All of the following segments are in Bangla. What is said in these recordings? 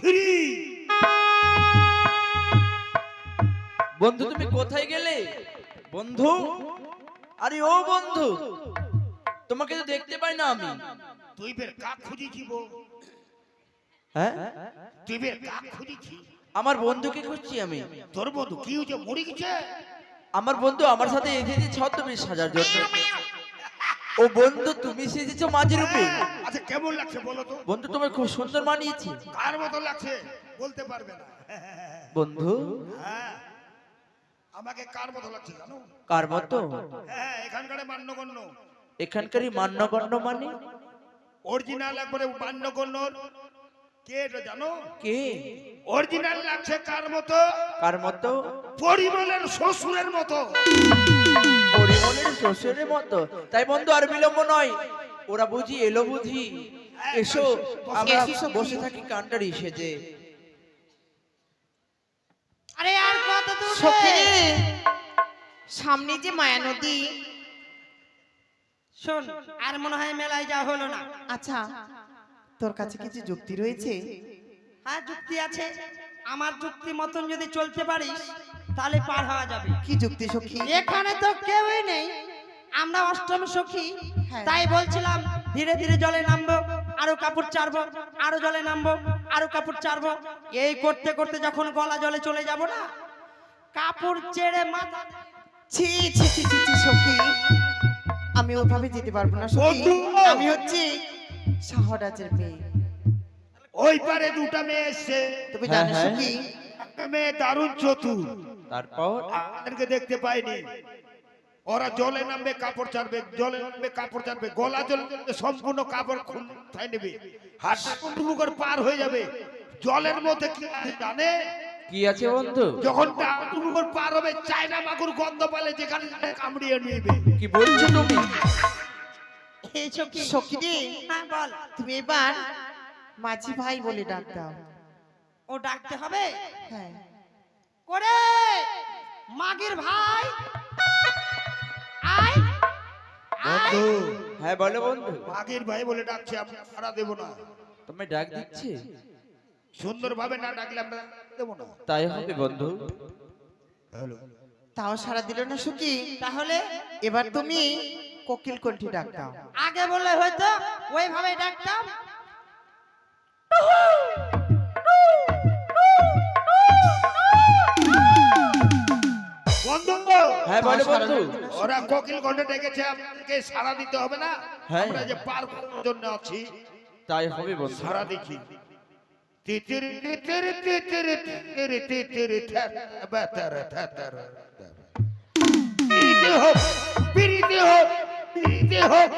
ফ্রি। বন্ধু তুমি কোথায় গেলে বন্ধু? আরে ও বন্ধু, তোমাকে তো দেখতে পাই না আমি। তুই বের কাক খুঁজিছিস? হ্যাঁ, তুই বের কাক খুঁজিছিস? আমার বন্ধুকে খুঁজছি আমি। তোর বন্ধু কি হয়েছে, মরে গেছে? আমার বন্ধু আমার সাথে এসেছে ছদ্মবেশ সাজার জন্য। ও বন্ধু তুমি সেজেছো মাঝে রূপে। আচ্ছা কেমন লাগছে বলো তো? বন্ধু তোমার খুব সুন্দর মানিয়েছে। কার মতো লাগছে বলতে পারবে না। বন্ধু হ্যাঁ, আমাকে কার মতো লাগছে জানো? কার মতো? হ্যাঁ, এখানকার মান্যগণ্য, এখানকারই মান্যগণ্য মানে? অরিজিনাল একবারে মান্যগণ্য। কে এটা জানো? কে? অরিজিনাল লাগছে কার মতো? কার মতো? পরিমলের শ্বশুরের মতো। পরিমলের শ্বশুরের মতো? তাই বন্ধু আর বিলম্ব নয়, ওরা বুঝি এলো বুঝি। এসো আমরা বসে থাকি কান্টারি সেজে। আরে আর কত দূর সখী, রে? সামনে যে মায়া নদী। শোন, আর মনে হয় মেলায় যাওয়া হলো না। আচ্ছা, তোর কাছে কিছু যুক্তি রয়েছে? হ্যাঁ, যুক্তি আছে। আমার যুক্তি মতন যদি চলতে পারিস তাহলে পার হওয়া যাবে। কি যুক্তি সখী? এখানে তো কেউই নেই, আমরা অষ্টম সখী। হ্যাঁ। তাই বলছিলাম ধীরে ধীরে জলে নামবো, আরো কাপড় চারবো, আরো জলে নামবো, আরো কাপড় চারবো। এই করতে করতে যখন গলা জলে চলে যাব না, কাপড় ছেড়ে মাথা। ছি ছি ছি ছি ছি সখী, আমি ওভাবে যেতে পারবো না সখী। বন্ধু! আমি হচ্ছি শাহরাজের মেয়ে। ওই পারে দুটা মেয়ে এসছে। তুমি হ্যাঁ, জানো হ্যাঁ। সখী, একটা মেয়ে দারুণ চতুর, তারপর আমাদেরকে দেখতে পাইনি। ওরা জলে নামবে কাপড় ছাড়বে, জলে নামবে কাপড় ছাড়বে, গলা জলে নামবে, সম্পূর্ণ কাপড় খুলে নেবে, হাতটা টুকু করে পার হয়ে যাবে। জলের মধ্যে কি আছে জানে? কি আছে বন্ধু? যখন টুকু করে পার হবে, চায়না মাগুর গন্ধ পেলে যেখানে কামড়িয়ে নিবে। কি বলছো তুমি? এই সখী, সখী রে, হ্যাঁ বল। তুমি এবার মাঝি ভাই বলে ডাক দাও। ও ডাকতে হবে? হ্যাঁ। করে মাগির ভাই আয় আয়। বন্ধু, হ্যাঁ বলো বন্ধু। মাগির ভাই বলে ডাকছে, আমরা সারা দেব না। তুমি ডাক দিচ্ছে? সুন্দর ভাবে না ডাকলে আমরা দেব না। তাই হবে বন্ধু। হ্যালো, তাও সারা দিল না সখী। তাহলে এবার তুমি কোকিল কণ্ঠে ডাক দাও। আগে বললে হয়তো ওইভাবে ডাকতাম। বন্ধু, হ্যাঁ বলো বন্ধু। ওরা কোকিল কণ্ঠে ডেকেছে, আপনাকে সারা দিতে হবে না? হ্যাঁ। আমরা যে পার করার জন্য আছি, তাই হবে বন্ধু। সারা দেখি। তিতির তিতির তিতির তিতির তিতির থ্যার বাতার থ্যার। পিরিতি হোক, পিরিতি হোক, পিরিতি হোক।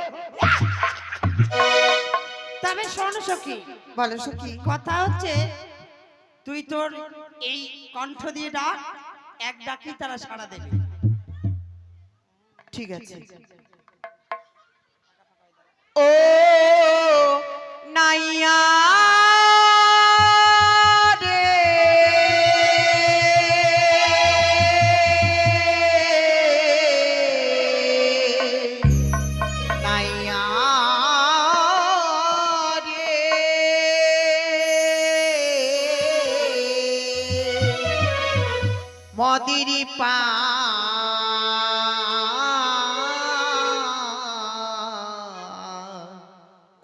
তবে শোন সখী, বলো সখী। কথা হচ্ছে তুই তোর এই কণ্ঠ দিয়ে ডাক, এক ডাকি তারা সাড়া দেবে। ঠিক আছে। ও নাইয়া রে, নাইয়া রে, মদিরি পা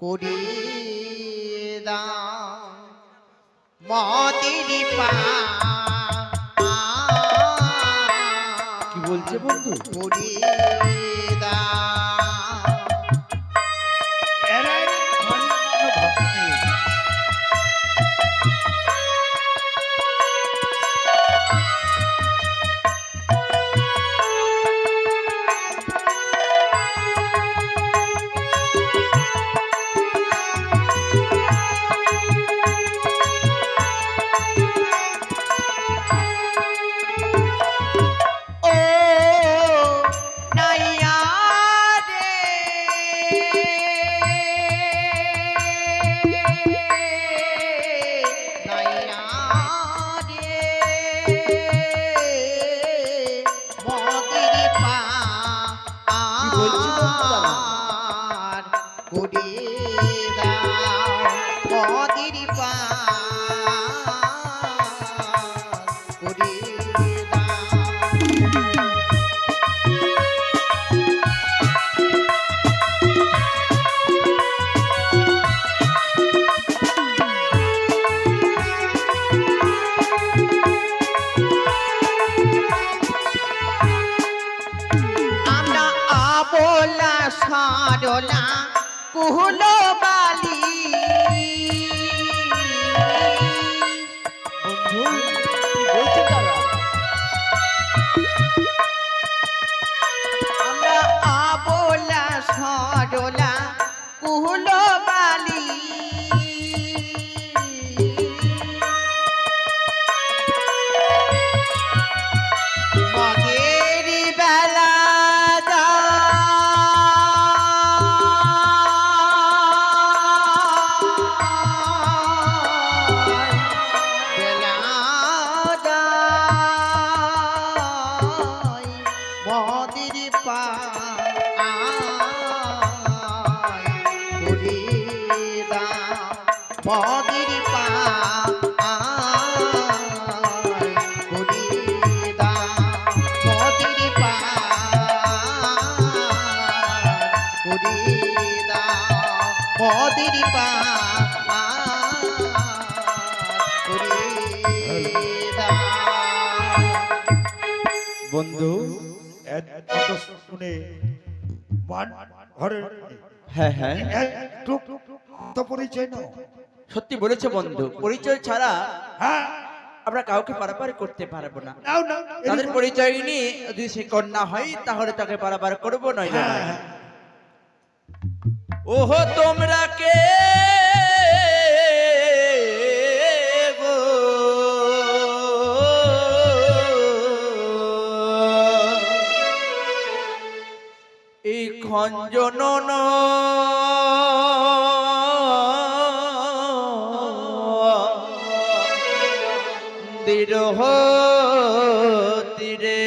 করে দাও, মদিরি পা কি বলছে বন্ধু? করে দাও। এরাই ধন্য ভক্তি। ও নাইয়া রে, নাইয়া রে, মদির কি বলছি বন্ধু দাদা? পার করে দাও, মদির পার কুহলো বালি বন্ধু কি বলছে তারা? আমরা আবোলা সরলা কুহলো বালি মগের বেলা বেলা মদির পা মদির পা মদির পা মদির পা বন্ধু এত কথা শুনে মান ঘরের হ্যাঁ হ্যাঁ একটু তো পরিচয় নাও। সত্যি বলেছে বন্ধু, পরিচয় ছাড়া হ্যাঁ আমরা কাউকে পারাপার করতে পারবো না। নাও নাও তাদের পরিচয় নিয়ে যদি সে কন্যা হয় তাহলে তাকে পারাপার করবো নয় না। হ্যাঁ, হ্যাঁ। ওহো তোমরা কে গো? এই খঞ্জন দিরহ তীরে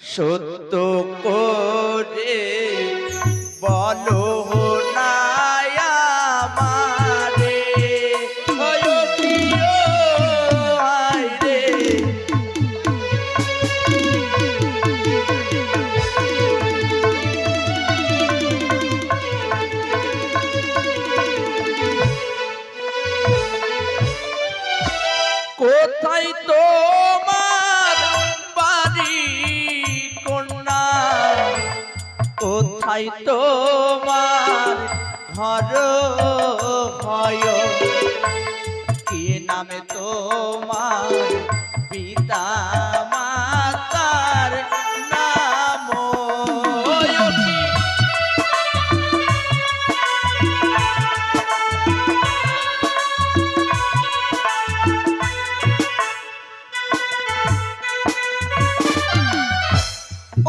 সত্য করে বলো না আমারে, ওই প্রিয় হায় রে। কোথায় তোমার বাড়ি কন্যা, কোথায় তোমার ঘর হয়, কি নামে তোমার পিতা মাতার নাম?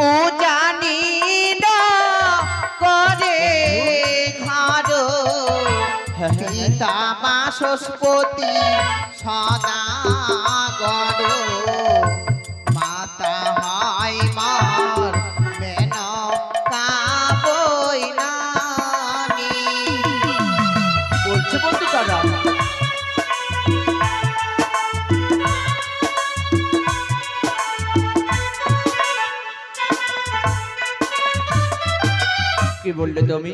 ও জানি না করে ঘর পিতা বাসস্পতি সদা গড় মাতা হয় মার মেন কাবই নামি। বলছে বন্ধু তারা। কি বললে তুমি?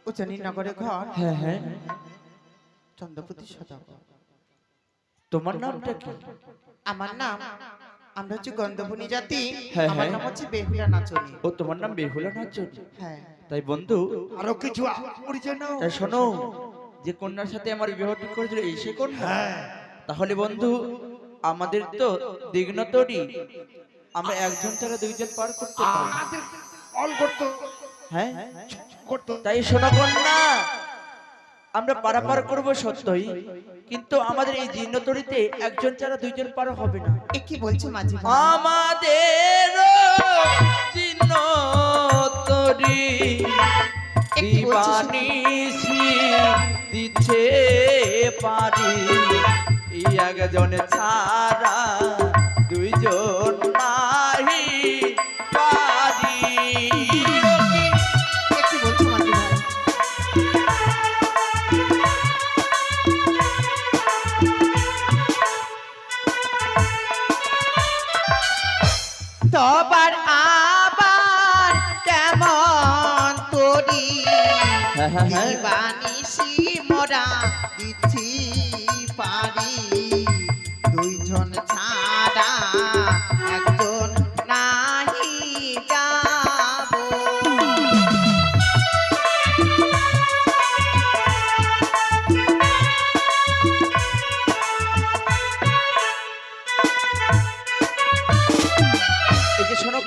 ও জানি নগরে ঘর হ্যাঁ হ্যাঁ, চন্দ্রপতি সদাগর। তোমার নামটা কি? আমার নাম, আমরা হচ্ছে গন্ধবনী জাতি। হ্যাঁ, আমার হ্যাঁ। নাম হচ্ছে বেহুলা নাচনী। ও তোমার নাম বেহুলা নাচনী। হ্যাঁ তাই বন্ধু, আরো কিছু পরিচয় নাও। তাই শোনো, যে কন্যার সাথে আমার বিবাহ ঠিক করেছিল এই সে কন্যা। হ্যাঁ তাহলে বন্ধু, আমাদের তো দিগ্নতরি, আমরা একজন ছাড়া দুইজন পার করতে পারি। আমাদের অল করতো হ্যাঁ, করতো তাই শোনো কন্যা, আমরা পারাপার করব সত্যই, কিন্তু আমাদের এই দিগ্নতরিতে একজন ছাড়া দুইজন পার হবে না। এ কি বলছো মাঝি ভাই? আমাদের দিগ্নতরি একটু বলছি শুনি। দিবানিশি দিচ্ছে পারি, এই একজন ছাড়া দুইজন নাহি পারি। এ কি বলছো মাঝি ভাই? তবার আবার কেমন তোরি হ্যাঁ, হ্যাঁ, হ্যাঁ। দিবানিশি মোরা দিচ্ছি পারি, দুইজন ছাড়া একজন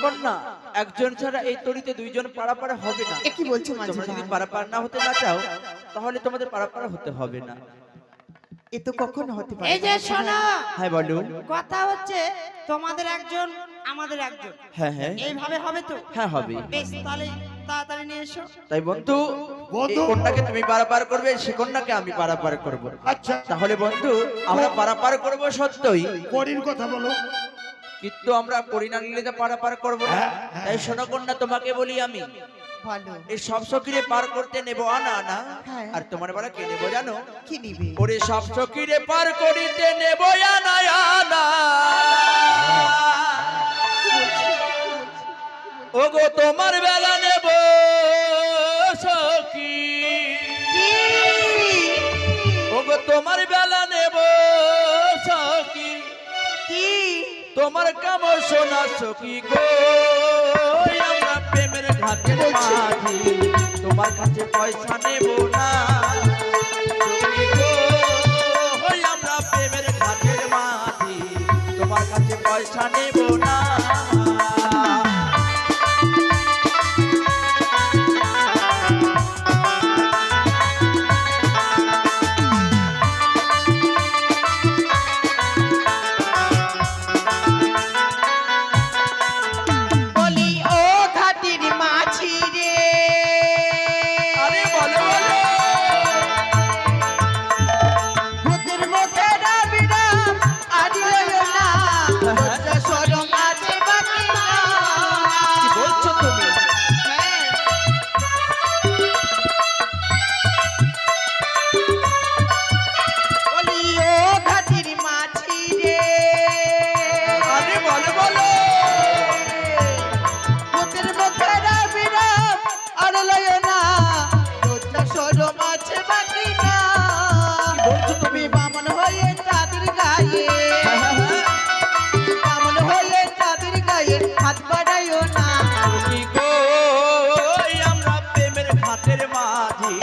কন্যা একজন ছাড়া এই তরিতে দুইজন পারাপার হবে না। এ কি বলছো মাঝি তোমরা যদি ভাই? পারাপার না হতে না চাও তাহলে তোমাদের পারাপার হতে হবে না। এ তো কখনো হতে পারে এই না যে মাঝি শোনো, ভাই। হ্যাঁ বলো। কথা হচ্ছে তোমাদের একজন আমাদের একজন, হ্যাঁ হ্যাঁ এইভাবে হবে তো? হ্যাঁ হবে। বেশ, তাহলে তাড়াতাড়ি নিয়ে এসো। তাই বন্ধু, বন্ধু। এই কন্যাকে তুমি পারাপার করবে, সে কন্যাকে আমি পারাপার করব। আচ্ছা তাহলে বন্ধু আমরা পারাপার করব সত্যই, পরীর কথা বলো। কিন্তু আমরা পরিণালীতে পারাপার করব না। হ্যাঁ, হ্যাঁ। তাই শোনো কন্যা, তোমাকে বলি আমি ভালো। এই সব সকিরে পার করতে নেব আনা না। হ্যাঁ। আর তোমার বেলা কে নেব জানো? কি নিবে? ওরে সব সকিরে পার করিতে নেব আনা আনা। ওগো তোমার বেলা নেব সখী, ওগো তোমার বেলা নেব সখী, কি? তোমার কাম সোনা সখী গো। আমরা প্রেমের ঘাটের মাঝি, তোমার কাছে পয়সা নেব না সখী গো। আমরা প্রেমের ঘাটের মাঝি, তোমার কাছে পয়সা নেব না। বলি ও ঘাটির মাছি রে, আরে বলো বলো। ভূতের মুখে রাবিরাম আদিল না, লজ্জা শরম আছে বাকি না। কি বলছো তুমি? হ্যাঁ। বলি ও ঘাটির মাছি রে, আরে বলো বলো। ভূতের মুখে রাবিরাম আর লয় না, লজ্জা শরম আছে বাকি না। কি বলছো তুমি? তুমি বামন হয়ে চাঁদের গায়ে, বামন হয়ে চাঁদের গায়ে হাত বাড়াইও না। সখী গো, আমরা প্রেমের ঘাটের মাঝি,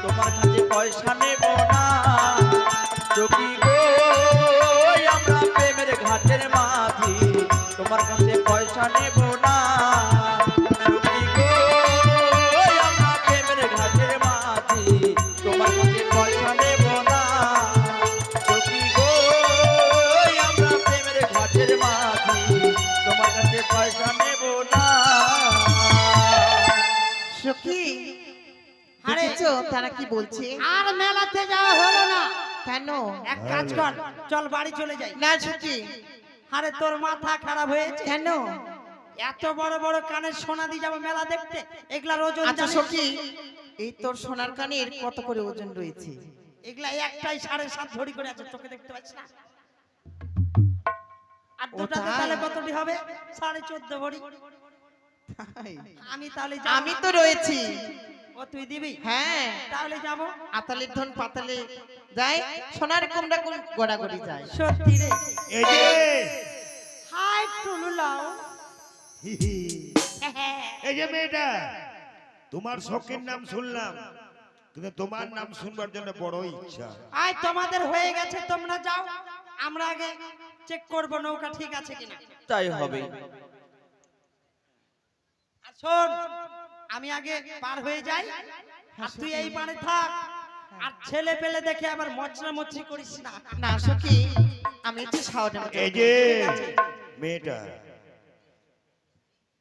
তোমার কাছে পয়সা নেব না সখী গো। আমরা প্রেমের ঘাটের মাঝি, তোমার কাছে পয়সা নেব না সখী গো। আমরা প্রেমের ঘাটের মাঝি, তোমার কাছে পয়সা নেব না সখী গো। আমরা প্রেমের ঘাটের মাঝি, তোমার কাছে পয়সা নেব না। সখী, আরে, দেখেছো তারা কি বলছে? আর মেলাতে যাওয়া হলো না। কেন? এক কাজ কর, চল বাড়ি চলে যাই। না সখী, আরে তোর মাথা খারাপ হয়েছে? কেন? এত বড় বড় কানের সোনা দিয়ে যাবো মেলা দেখতে, এগুলার ওজন আচ্ছা জানিস? সখী, এই তোর সোনার কানের কত করে ওজন রয়েছে? এগুলা একটাই 7.5 ভরি করে আছে, চোখে দেখতে পাচ্ছিস না? আর ও দুটাতে তাই? তাহলে কতটি হবে? 14.5 ভরি। আমি তাহলে যাবো। আমি তো রয়েছি। ও তুই দিবি? হ্যাঁ, তাহলে যাবো। আতালের ধন পাতালে যায়, সোনার কুমড়া কোন গড়াগড়ি যায়। সত্যি রে। এই যে হাই টুলু লাও। হি হি। এই যে মেয়েটা, তোমার সখীর নাম শুনলাম, কিন্তু তোমার নাম শুনবার জন্য বড় ইচ্ছা। আয় তোমাদের হয়ে গেছে, তোমরা যাও, আমরা আগে চেক করব নৌকা ঠিক আছে কিনা। তাই হবে। আর শোন, আমি আগে পার হয়ে যাই, আর তুই এই পারে থাক, আর ছেলে পেলে দেখে আবার মচরা মচরি করিস না। না সখী, আমি হচ্ছে শাওনের মতো। এই যে মেয়েটা,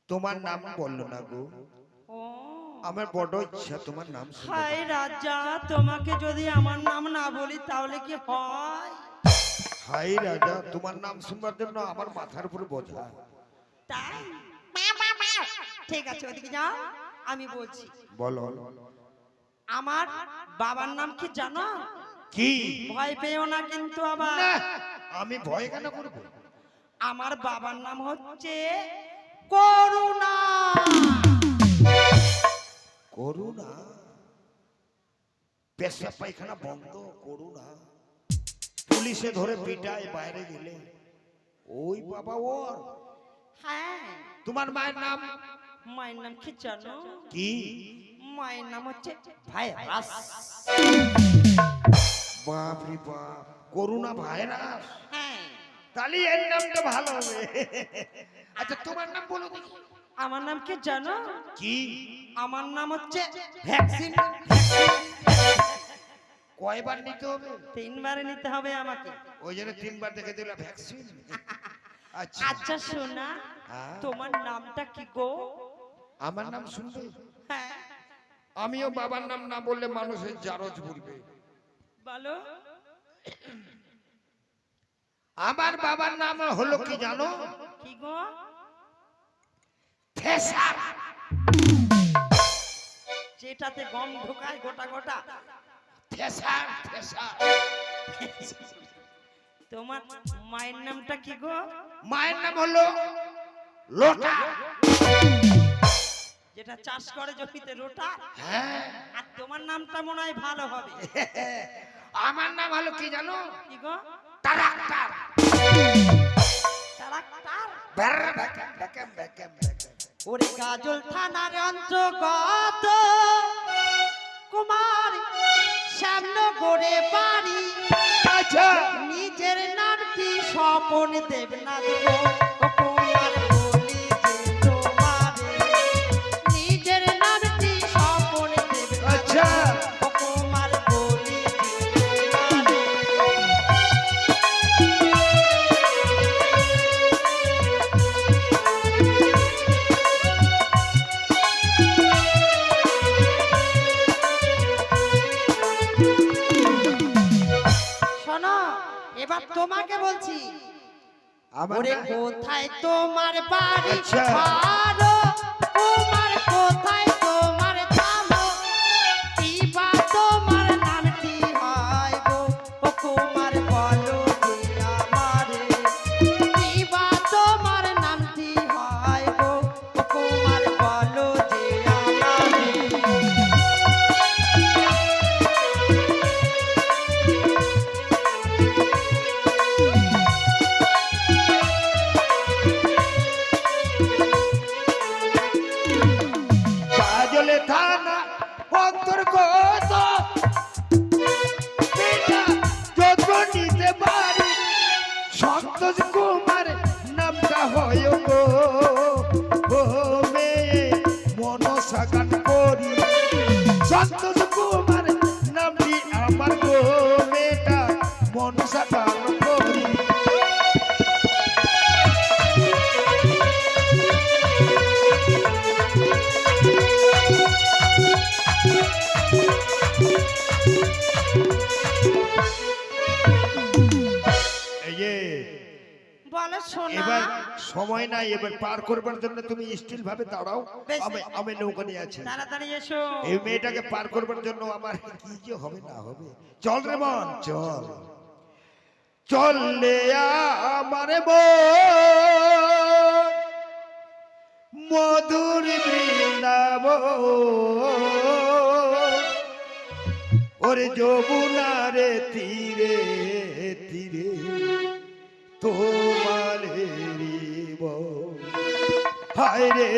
তোমার নাম বললো না গো, ও আমার বড় ইচ্ছা তোমার নাম শুনতে। হাই রাজা, তোমাকে যদি আমার নাম না বলি তাহলে কি হয়? হাই রাজা, তোমার নাম শুনবার জন্য আমার মাথার উপর বোঝা। তাই ঠিক আছে, ওদিকে যাও, আমি বলছি। বলো। আমার বাবার নাম কি জানো? কি? ভয় পেও না কিন্তু আবার। না, আমি ভয় কেন করব? আমার বাবার নাম হচ্ছে করুণা। করুণা? পেশাব পায়খানা বন্ধ, করুণা? পুলিশে ধরে পিটায় বাইরে গেলে ওই বাবা ওর। হ্যাঁ, তোমার মায়ের নাম মায়ের নাম কি জানো? কি? মায়ের নাম হচ্ছে ভাইরাস। বাপ রে বাপ, করুণা ভাইরাস। হ্যাঁ, তাহলে এর নামটা ভালো হবে। আচ্ছা তোমার নাম বলো দেখি। আমার নাম কি জানো? কি? আমার নাম হচ্ছে ভ্যাকসিন। কয়বার নিতে হবে? 3 বারে নিতে হবে আমাকে। ওই জন্য 3 বার দেখে দিলা ভ্যাকসিন। আচ্ছা আচ্ছা শোনা, হ্যাঁ। তোমার নামটা কি গো? আমার নাম শুনবে? হ্যাঁ আমিও বাবার নাম না বললে মানুষের জারজ বলবে। বলো। আমার বাবার নাম হলো কি জানো? কি গো? ফেসার। যেটাতে গম ঢোকায় গোটা গোটা। ফেসার ফেসার। তোমার মায়ের নামটা কি গো? মায়ের নাম হলো লোটা। যেটা চাষ করে জমিতে রোটা। হ্যাঁ। আর তোমার নামটা মনে হয় ভালো হবে। আমার নাম হলো কি জানো? কি গো? ট্রাক্টর। ট্রাক্টর। ব্যাকম ব্যাকম ব্যাকম ব্যাকম। ওরে গাজল থানার অন্তর্গত কুমার শ্যামনগরে বাড়ি। আচ্ছা নিজের নামটি স্বপন দেবনাথ গো। ও কুমার বলি যে তোমারে, নিজের নামটি স্বপন দেবনাথ আচ্ছা। গো। ও কুমার বলি যে তোমারে। শোনো, এবার তোমাকে বলছি। আমার ওরে নাম- কোথায় তোমার বাড়ি? আচ্ছা। ভালো কুমার কোথায় তোমার ধামো? কিবা তোমার নামটি হয় গো। ও কুমার বলো যে আমারে, কিবা তোমার নামটি হয় গো। ও কুমার বলো যে আমারে। গাজলে থানা অন্তর্গত বেটা যত্ন নিতে পারি। সন্তোষ কুমার নামটা হয় গো। ও মেয়ে মনসা গান করি। সন্তোষ কুমার নামটি আমার গো। মেয়েটা মনসা গান করি। এই যে বলো শোনা। এবার সময় নাই, এবার পার করবার জন্য তুমি স্টিল ভাবে দাঁড়াও। বেশ। আমি নৌকা নিয়ে আছি। তাড়াতাড়ি এসো। এই মেয়েটাকে পার করবার জন্য আমার কি যে হবে না হবে। চল রে মন চল। চললে আমারে মন মধুর বৃন্দাবন। ওরে যমুনারে তীরে তীরে তোমার হেরিব। হায় রে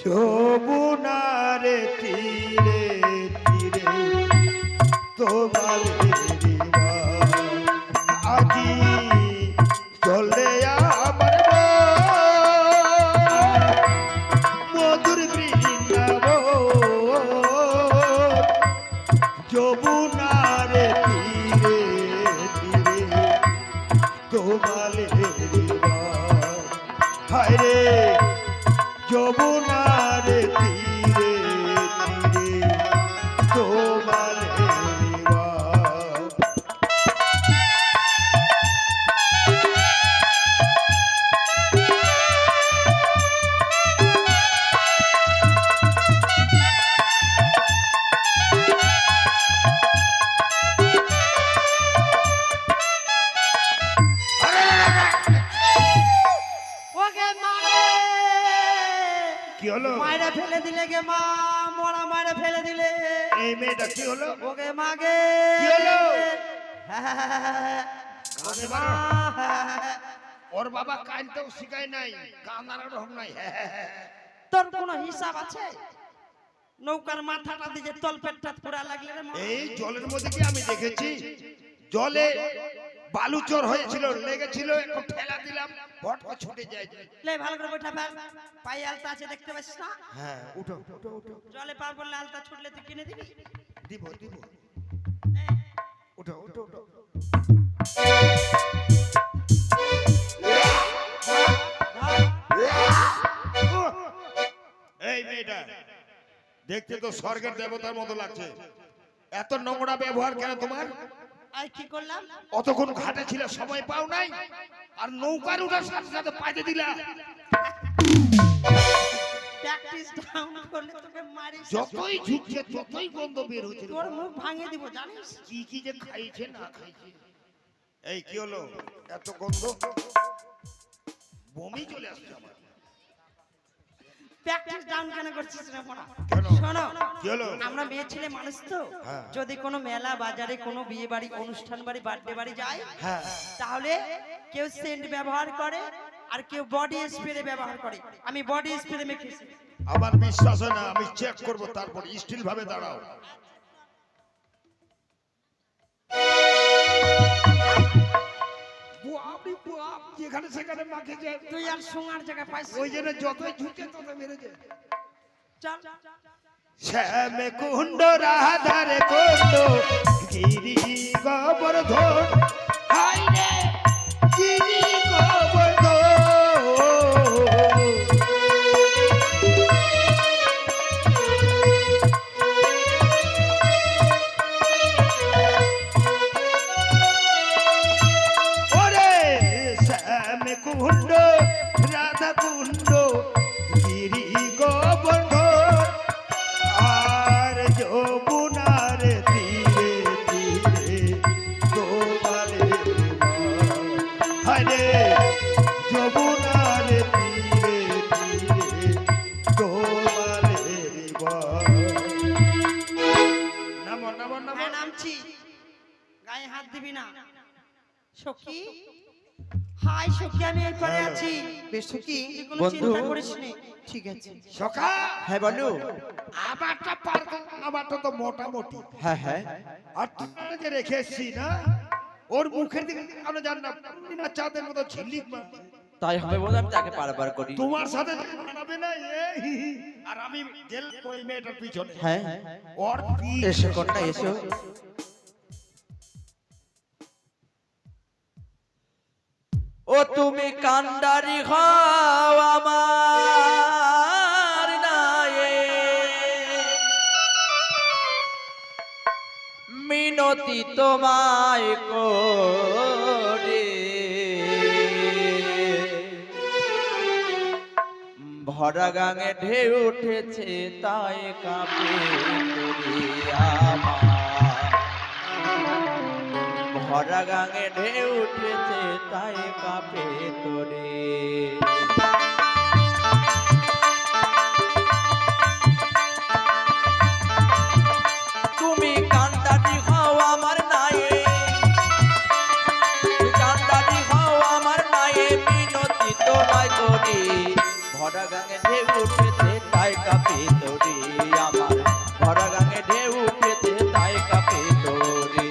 যমুনারে তীরে তীরে তোমার হেরিব। আজি চলে আমার মন মধুর বৃন্দাবন। যমুনারে তীরে তীরে তোমার হেরিব। হায় রে যমুনারে তীরে তীরে তোমার হেরিব। ওকে মারে। কি হলো? মায়েরা ফেলে দিলে গে মা, মোরা মায়েরা ফেলে দিলে। এই মেয়েটা কি হলো? ওকে মাগে। কি হলো? ওকে কাঁদতে মা। পারো? ওর বাবা কানতেও শিখায় নাই, কান্নার রকম নাই। তোর কোনো হিসাব আছে? নৌকার মাথাটা দিয়ে তলপেটটা পুরা লাগলে রে মা। এই জলের মধ্যে কি আমি দেখেছি? জলে বালু চোর হয়েছিল, লেগেছিল, একটু ঠেলা দিলাম, ভট করে ছুটে যায়। লে ভালো করে বৈঠা ফেল, পায়ে আলতা আছে দেখতে পাচ্ছিস না? হ্যাঁ, উঠো উঠো উঠো। জলে পা পড়লে আলতা ছুটলে তুই কিনে দিবি? দিব দিব। উঠো উঠো উঠো। এই মেয়েটা দেখতে তো স্বর্গের দেবতার মতো লাগছে, এত নোংরা ব্যবহার কেন তোমার? আই কি করলাম? অতক্ষণ ঘাটে ছিল, সময় পাও নাই, আর নৌকার উঠার সাথে সাথে পাইতে দিলা। প্র্যাকটিস ডাউন করলে তোকে মারি। যতই ঝুঁকছে ততই গন্ধ বের হচ্ছে। তোর মুখ ভাঙিয়ে দিব জানিস? কি কি যে খাইছে না খাইছে। এই কি হলো, এত গন্ধ, বমি চলে আসছে আমার। প্র্যাকটিস ডাউন কেন করছিস রে মোরা? কেন? শোনো, কি হলো? আমরা মেয়ে ছেলে মানুষ তো, হ্যাঁ। যদি কোনো মেলা বাজারে কোনো বিয়ে বাড়ি অনুষ্ঠান বাড়ি বার্থডে বাড়ি যায়, হ্যাঁ, তাহলে কেউ সেন্ট ব্যবহার করে আর কেউ বডি স্প্রে ব্যবহার করে। আমি বডি স্প্রে মেখেছি। আমার বিশ্বাস হয় না, আমি চেক করব, তারপর স্টিল ভাবে দাঁড়াও। বুয়াবি বুয়াব, যেখানে সেখানে মাকে যায়, তুই আর সোঙার জায়গা পাইছিস? ওই জন্য যতই ঝুঁকে তত বেড়ে যায়। চল শ্যাম কুণ্ড রাধার কুণ্ড গিরি গোবর্ধন, হাই রে গিরি গোবর্ধন। ওরে শ্যাম কুণ্ড রাধা কুণ্ড গিরি গোবর্ধন, আর যমুনার তীরে তীরে তোমারে হরে, যমুনার তীরে তীরে তোমারে নামো নামো নামো। হ্যাঁ নামছি, গায়ে হাত দিবি না। সখী, হাই সখী, আমি এই পারে আছি। বেশ কি তুই কোনো বন্ধু। চিন্তা করিস নি। ঠিক আছে। সখা, হ্যাঁ বলো। আমারটা পার কর, আমারটা তো মোটামুটি, হ্যাঁ হ্যাঁ, আর তুমি যে রেখে এসছি না, ওর মুখের দিকে আমরা জান না, পূর্ণিমার চাঁদের মতো ঝিলিক মারছে। তাই হবে বলে আমি তাকে পারাবার করি। তোমার সাথে মানাবে না, আর আমি গেল ওই মেয়েটার পিছনে। হ্যাঁ, ওর এসো কন্যা এসো। ও তুমি কান্ডারি হও আমার নায়ে, মিনতি তোমায় করে, ভরা গাঙে ঢেউ উঠেছে তাই কাঁপে তরি আমার, ভরা গাঙে ঢেউ উঠেছে তাই কাঁপে তোরে। তুমি কান্দারি হও আমার নায়ে, কান্দারি হও আমার নায়ে, মিনতি তোমায় করি, ভরা গাঙে ঢেউ উঠেছে তাই কাঁপে তোরে আমার, ভরা গাঙে ঢেউ উঠেছে তাই কাঁপে তোরে।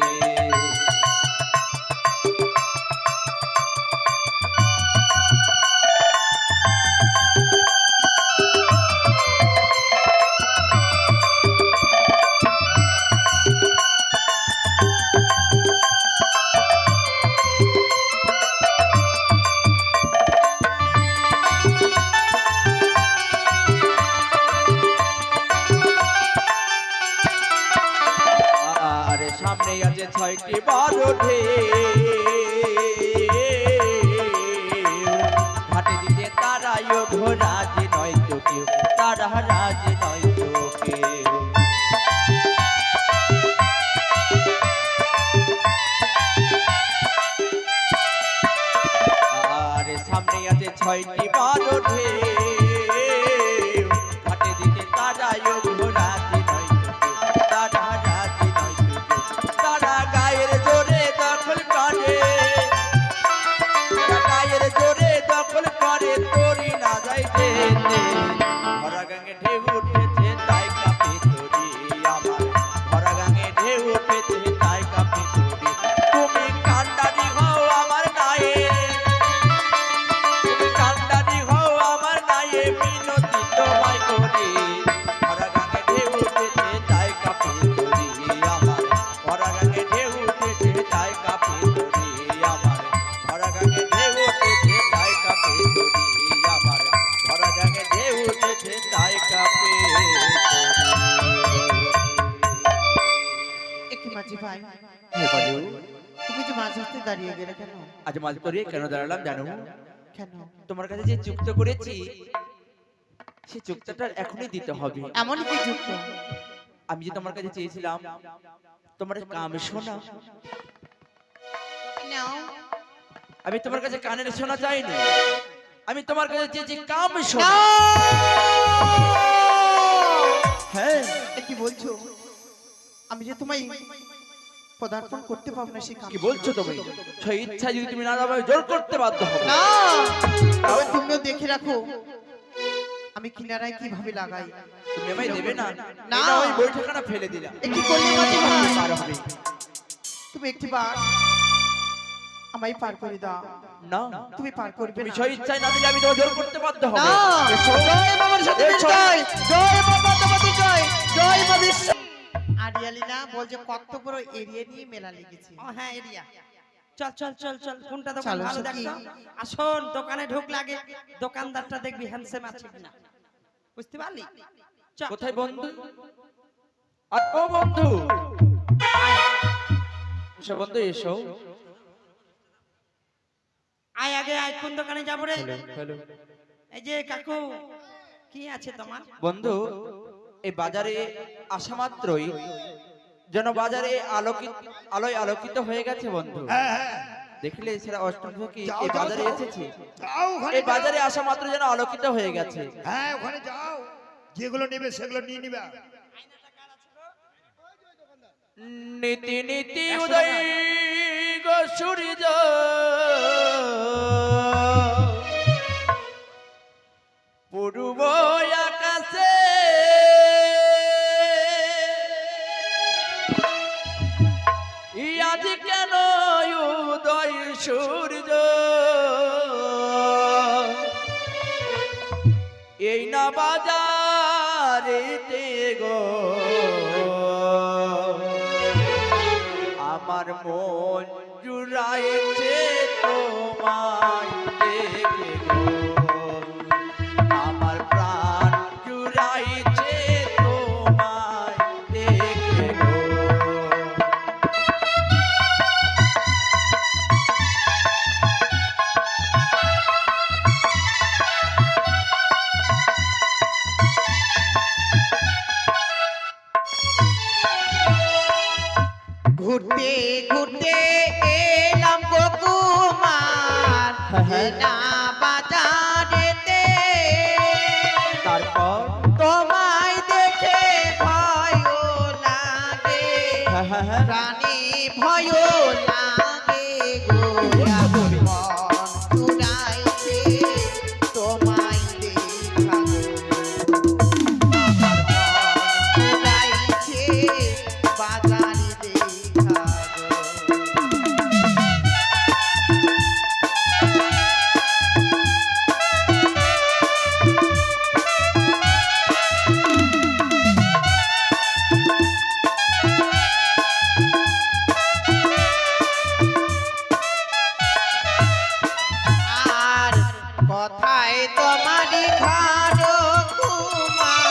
আর সামনে আছে 6টি বড় ঢেউ, ঘাটে দিতে তারাইও ঘোরাজি নয় তো কেউ, তারা রাজি নয় তো কেউ। আর সামনে আছে 6টি বড় ঢেউ, ঘাটে দিতে তারাইও ঘোরাজি নয় তো কেউ, তারা রাজি নয় তো কেউ। তারা গায়ের জোরে দখল করে, তারা গায়ের জোরে দখল করে, তোরি না যাইতে ভরা গাঙে ঢেউ তোমায় করি ভরা গাঙে ঢেউ উঠেছে তাই কাঁপে তরি আমার ভরা গাঙে ঢেউ উঠেছে তাই কাঁপে তরি আমার ভরা গাঙে ঢেউ উঠেছে তাই কাঁপে তরি আমার ভরা গাঙে ঢেউ উঠেছে তাই কাঁপে একই মাঝি ভাই, তরি। তুমি যে মাঝ রাস্তায় দাঁড়িয়ে গেলে কেন? আজ মাঝ করিয়ে কেন দাঁড়ালাম জানো? কেন? তোমার কাছে যে চুক্ত করেছি সেই চুক্তটা এখনই দিতে হবে। এমন কি যুক্ত? আমি যে তোমার কাছে চেয়েছিলাম তোমার কাম শোনা, নাও। আমি তোমার কাছে কানের শোনা চাইনি, আমি তোমার কাছে চেয়েছি কাম না! শোনা। হ্যাঁ, এ কি বলছো? আমি যে তোমায় পদার্পণ করতে পারবো না সে কাম। কি বলছো তুমি? সেই ইচ্ছা যদি তুমি না দাও জোর করতে বাধ্য হবে। না! তবে তুমিও দেখে রাখো আমি কিনারায় কিভাবে লাগাই। তুমি আমায় দেবে না? না। এটা ওই বৈঠকখানা ফেলে দিলাম। এ কি করলে মাঝি ভাই? পার হবে তুমি একটিবার আমায় পার করে দাও। না, তুমি পার করবে তুমি না। সেই ইচ্ছায় না দিলে আমি তোমার জোর করতে বাধ্য হবে। না! এসো। জয় বাবার সাথে এসো। জয়! জয় বাবা তোমাদের জয়! জয় মা বিশ্ব! আরিয়ালিনা বলছে কত বড় এরিয়া নিয়ে মেলা লেগেছে। ও হ্যাঁ এরিয়া। চল চল চল চল, কোনটা দোকান চলো, ভালো সখী। দেখতো। আসুন দোকানে ঢুক লাগে, দোকানদারটা দেখবি হ্যান্ডসাম আছে কিনা, বুঝতে পারলি? চল। কোথায় বন্ধু? আর ও বন্ধু, এসো বন্ধু এসো। আয় আগে আয়, কোন দোকানে যাবো রে? হ্যালো এই যে কাকু, কি আছে তোমার? বন্ধু, এই বাজারে আসা মাত্রই যেন বাজারে আলোয় আলোকিত হয়ে গেছে বন্ধু। হ্যাঁ হ্যাঁ দেখলে সেটা অষ্টম কি যাও, এই যাও, বাজারে যাও। এসেছি, যাও ওখানে এই যাও। বাজারে আসা মাত্র যেন আলোকিত হয়ে গেছে। হ্যাঁ ওখানে যাও, যেগুলো নেবে সেগুলো নিয়ে নিবে। নীতি নীতি 100 উদয় টাকা। গো সূর্য পূর্ব আকাশে আজ কেন উদয় সূর্য এই না বাজারেতে গো আমার মন জুড়াইছে তোমায় দেখে গো আমার প্রাণ জুড়াইছে তোমায় দেখে গো ঘুরতে ঘুরতে এলাম গো কুমার না বাজারেতে। তারপর তোমায় দেখে ভয় লাগে, প্রাণে ভয় লাগে গো। আমার মন জুড়াইছে তোমায় দেখা গো। আমার মন জুড়াইছে বাজারে দেখা গো। আর কথায় তোমারই ঘর কুমার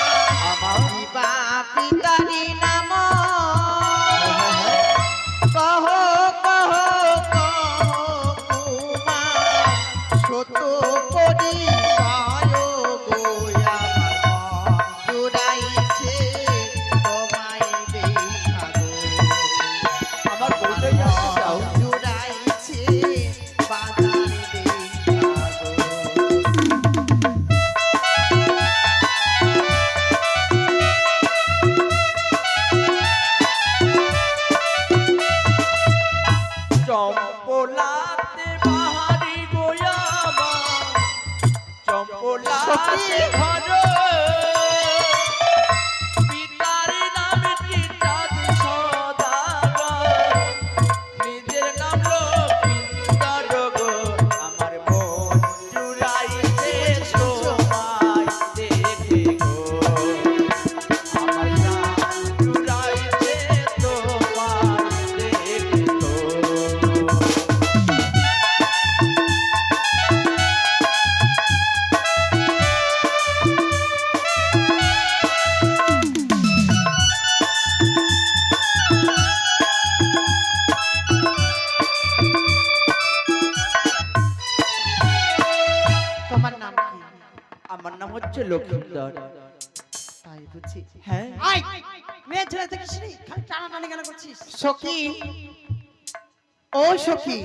আমার পিতা পিতারি নাম কহ কহ কহ কুমার সত করি গো আমার মন জুড়াইছে তোমায় দেখা গো। আমার পরিচয় জানতে চাও? জুড়াইছে বাজারে দেখা গো। চম্পলাতে বাহারি গোয়াবা চম্পলাতে ঘর পিতার নামে চিন্তাদ সদাগর নিজের নাম লক্ষিন্দর গো আমার মন জুড়াইছে তোমায় দেখে লক্ষ্মীন্দর। তাই বুঝি। হ্যাঁ আয় মেয়ে ছেলে দেখিস নি খালি টানাটানি কেন করছিস সখী, ও সখী,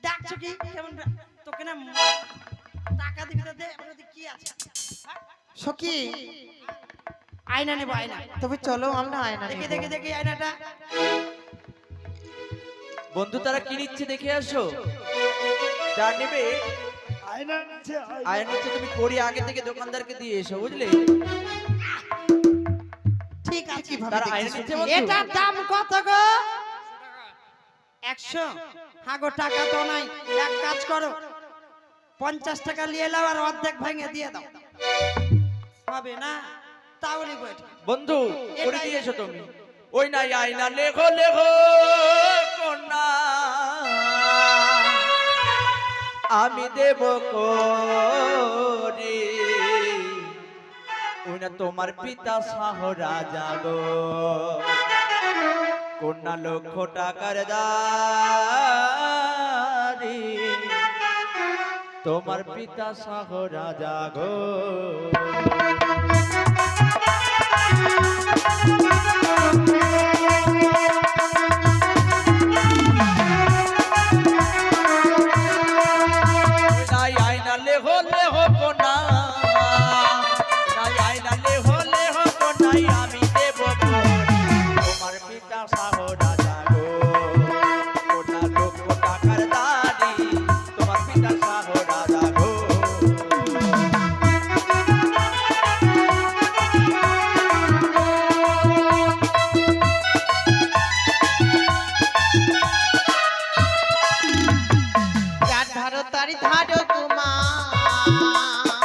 দেখ সখী কেমন তোকে না টাকা দিবি তো দে আমার কাছে কি আছে হ্যাঁ? সখী, আয়না নেবো আয়না তবে চলো আমরা আয়না দেখি নেবো। দেখি দেখি আয়নাটা বন্ধু তারা কি নিচ্ছে দেখে আসো। যা নেবে আয়না নিচ্ছে, আয়ন হচ্ছে তুমি করি আগে থেকে দোকানদারকে দিয়ে এসো বুঝলে। ঠিক আছে কিভাবে তারা দেখছি আয়না নিচ্ছে সখী? বন্ধু। এটার দাম কত গো 100 হ্যাঁ গো টাকা তো নাই এক কাজ করো 50 টাকা নিয়ে নাও আর অর্ধেক ভেঙে দিয়ে দাও হবে না তাহলে বই বন্ধু করে দিয়ে এসো তুমি। ওই নাই আয়না লেখো লেখো কন্যা আমি দেব করি। ওই না তোমার পিতা শাহ রাজা গো কন্যা লক্ষ টাকার দারি তোমার পিতা শাহ রাজা গো। নাই আয়না লেহো লেহো কোনা নাই আয়না লেহো লেহো কোনাই আমি দেব তোমার পিতা শাহ রাজা গো কোনা লক্ষ টাকার দাড়ি তোমার পিতা শাহ রাজা গো। যার ধারো তারি ধারো কুমার,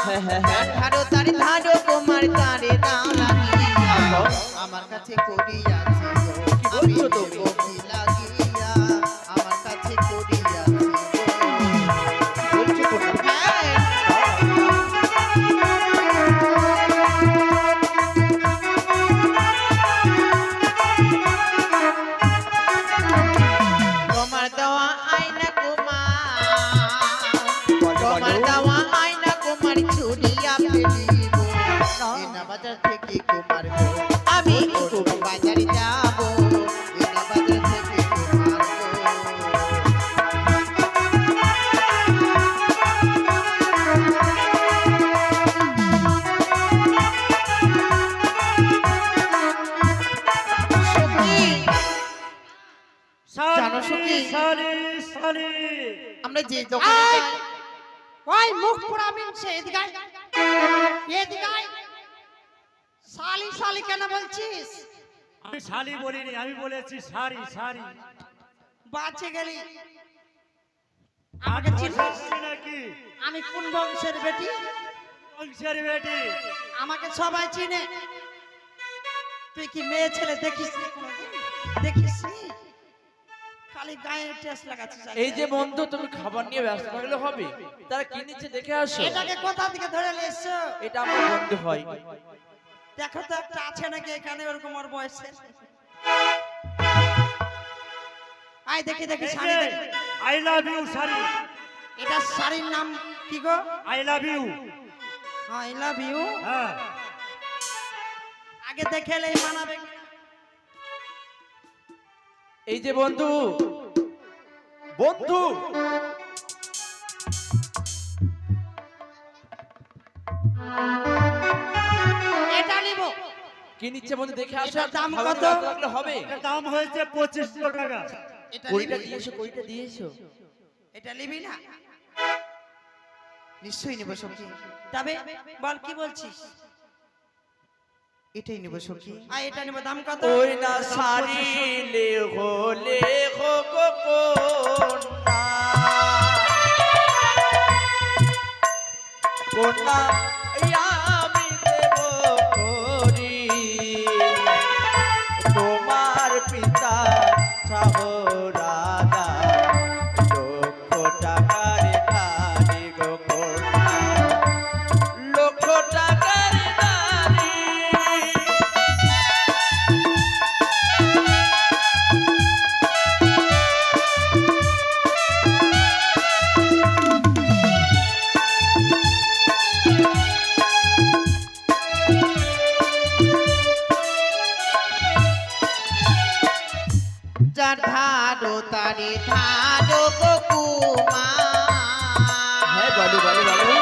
হ্যাঁ হ্যাঁ যার ধারো তারি ধারো কুমার, তারে না লাগিয়া আমার কাছে করিয়াছে গো। কি আমি বলছো দেব তুমি? কি লাগিয়া আমার কাছে করিয়াছে গো। বলছো কোনা হ্যাঁ, তোমার দেওয়া আয়না কুমার, তোমার দেওয়া আয়না কুমার ছুড়িয়া ফেলিব এনা বাজার থেকে কুমার গো। আমি কোন বাজারে যাব এনা বাজার থেকে কুমার গো। সখী, জানো সখী, আমরা যে দোকানে আয়! যাই, ওই মুখ পুরা মিনছে এদিকে আয়। এদিকে আয়। শালি শালি কেন বলছিস আমি শালি বলিনি, আমি বলেছি শাড়ি শাড়ি। বাঁচে গেলি আমাকে চিনিস বলছি নাকি আমি কোন বংশের বেটি বংশের বেটি? আমাকে সবাই চিনে তুই কি মেয়ে ছেলে দেখিস নি কোনোদিন? দেখিস নি? খালি গায়ে টেস্ট লাগাচ্ছিস এই যে বন্ধু তুমি খাবার নিয়ে ব্যস্ত থাকলে হবে। তারা কি নিচ্ছে দেখে আসো। এটাকে কোথা থেকে ধরে এসছো এটা আমার বন্ধু হয়। দেখো তো একটা আছে নাকি এখানে ওরকম ওর বয়সে আয় দেখি দেখি শাড়ি দেখি। আই লাভ ইউ শাড়ি, এটা শাড়ির নাম কি গো I love you. I love you হ্যাঁ আগে দেখে এলে মানাবে এই যে বন্ধু বন্ধু এটা নিব কি নিচ্ছে বন্ধু দেখে আসো। এটার দাম খাবার কত? ব্যস্ত থাকলে হবে। এটার দাম হয়েছে 2500 টাকা। এটা কড়িটা নিবি? দিয়েছো কড়িটা দিয়েছো। এটা নিবি না নিশ্চয়ই নেব সখী, তবে বল কি বলছিস এটাই নেব সখী। আর এটা নিব দাম কত ওই না শাড়ি লেহো লেহো গো কোনা কোনা আমি দেব করি তোমার পিতা শাহ রাজা লক্ষ টাকার গাড়ি গো কোনা লক্ষ টাকার গাড়ি। বাড়ি ধানো গো কুমার হ্যাঁ বলো বলো বলো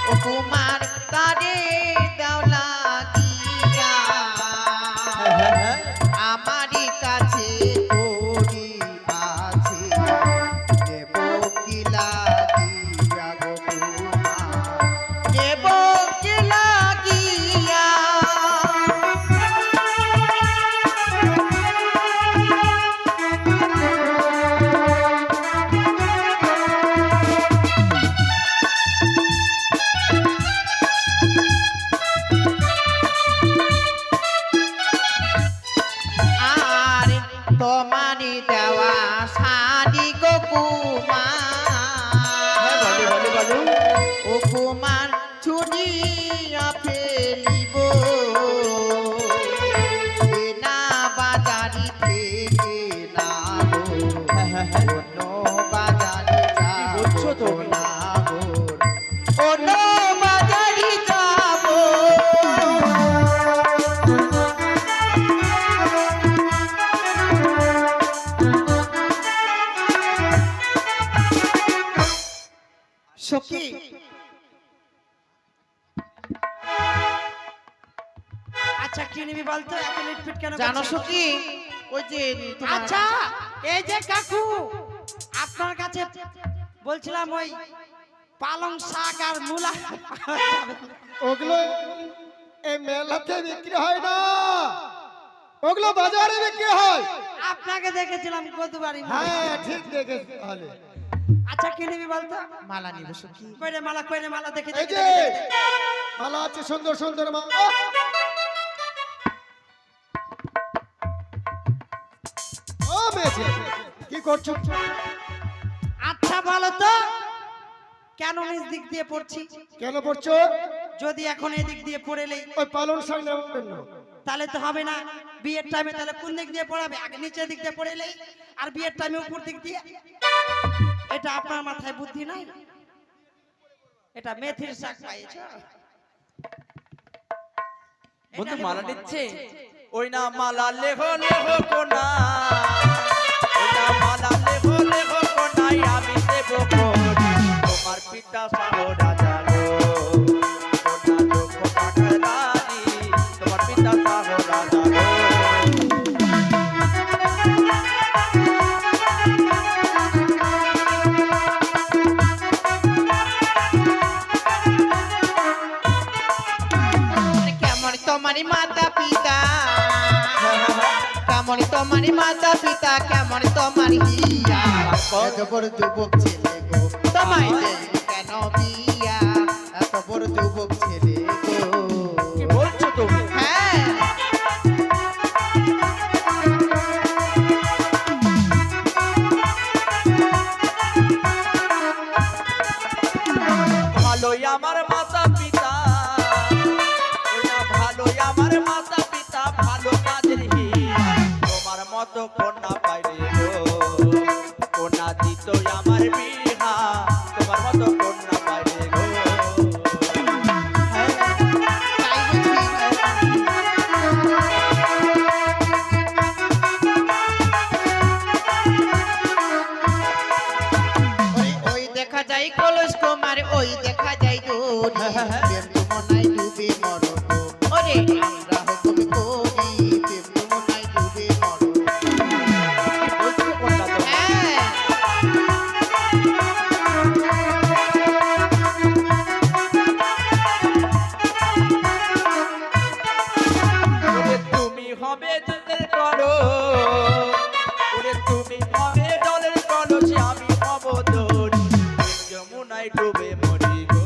ও কুমার কারে দাও লাগিয়া হ্যাঁ আমারই কাছে করি আছে দেব কি লাগিয়া গো কুমার দেব কি লাগিয়া আর তোমারই দেওয়া শাড়ি গো হ্যাঁ কুমার বলো বলো বলো ও কুমার ছুটিয়া ফেলিব না বাজারি থেকে না গো হ্যাঁ হ্যাঁ হ্যাঁ অন্য বাজারে কি বলছো যাব তুমি? না গো অন্য বাজারে যাব সখী আচ্ছা কি নিবি বলতো এত লিটফিট কেন জানো করছিস? সখী ওই যে তোমার আচ্ছা এই যে কাকু আপনার কাছে বলছিলাম ওই পালং শাক আর মূলা ওগুলো এই মেলাতে বিক্রি হয় না, ওগুলো বাজারে বিক্রি হয়। আপনাকে দেখেছিলাম কতবারই হ্যাঁ ঠিক দেখেছ তাহলে। আচ্ছা কি নিবি বলতো মালা নিব সখী কইরে মালা দেখে এই দেখে যে দেখে, দেখে। মালা আছে, সুন্দর সুন্দর মালা। ও মেয়ে, কি করছো? আচ্ছা বলো তো কেন নিজ দিক দিয়ে পড়ছি কেন পড়ছো? যদি এখন এদিক দিয়ে পড়েলেই ওই পালন শাক নেওয়ার জন্য। তাহলে তো হবে না বিয়ের টাইমে তাহলে কোন দিক দিয়ে পড়াবে আগে নিচের দিক দিয়ে পড়েলেই আর বিয়ের টাইমে উপর দিক দিয়ে এটা আপনার মাথায় বুদ্ধি নাই এটা মেথির শাক পাইছো বন্ধু মালা নিচ্ছে ওই না মালা লেহো লেহো কোনা ওই না মালা লেহো লেহো কোনাই আমি দেব কোনা তোমার পিতা সাহ রাজা গো কোনা যোগ্য কাকার রানী তোমার পিতা সাহ রাজা গো কেমন তোমারই মাতা পিতা কেমন তোমারই মাতা পিতা কেমন তোমার হিয়া এত বড় যুবক ছেলে গো তোমায় দেয়নি কেন বিয়া এত বড় যুবক ছেলে গো কি বলছো তুমি হ্যাঁ ভালোই আমার মাতা পিতা ওই না ভালোই আমার মাতা পিতা ভালো কাজের হিয়া তোমার মতো কন্যা পাইলে গো কন্যা দিত আমার বিহা তোমার মতো কন্যা পাইলে গো তাই বুঝি ওই দেখা যায় কলস কুমার ওই দেখা যায় দড়ি প্রেম তুমনায় ডুবে মরো গো। ওরে আমরা হুকুম করি প্রেম তুমনায় ডুবে মরো কি বলছো কন্যা তো হ্যাঁ ওরে তুমি হবে জলের করো ওরে তুমি হবে জলের কলস আমি হব দড়ি যমুনায় ডুবে মরি গো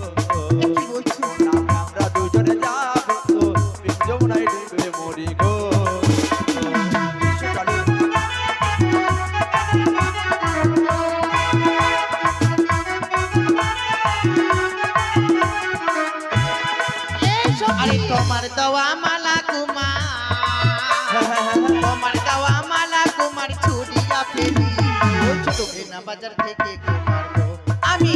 কি বলছো আমরা দুজনে যাবো তো যমুনায় ডুবে মরি গো আরে তোমার দেওয়া মালা কুমার তোমার দেওয়া মালা কুমার ছুটিয়া ফেলি বলছো তুমি না বাজার থেকে কুমার গো আমি